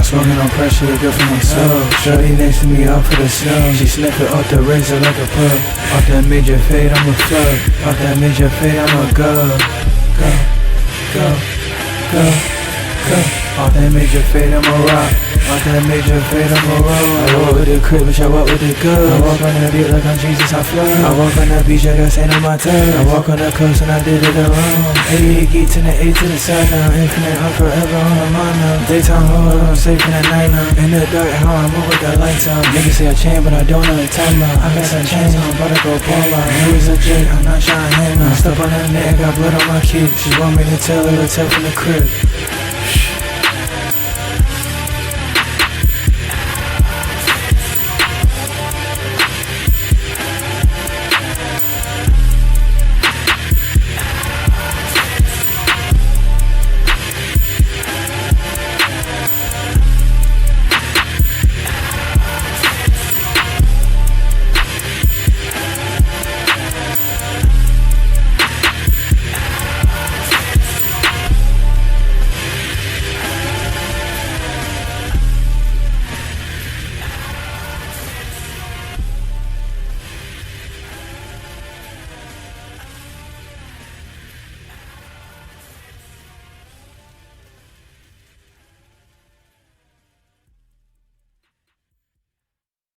smoking on pressure, good for my soul. Shorty next to me out for the snow. She sniffing off the razor like a pug. Off that major fade, I'm a flood. Off that major fade, I'm a go. Go, go, go, go. Off that major fade, I'm a rock. Off that major fade, I'm a roll. I walk with the crib, bitch, I walk with the good. I walk on that beat like I'm Jesus, I fly. I walk on that beach, I got sand on my toes. I walk on the coast and I did it alone. 88 geek to the A to the side now. Infinite, I'm forever on the mind now. Daytime hold, I'm safe in the night now. In the dark, how I move with the lights out. Niggas say I change, but I don't know the time now. I got some chains on, I'm about to go ball out. Always a J, I'm not trying to hang out. Step on that neck, got blood on my kid. She want me to tell her to tell from the crib.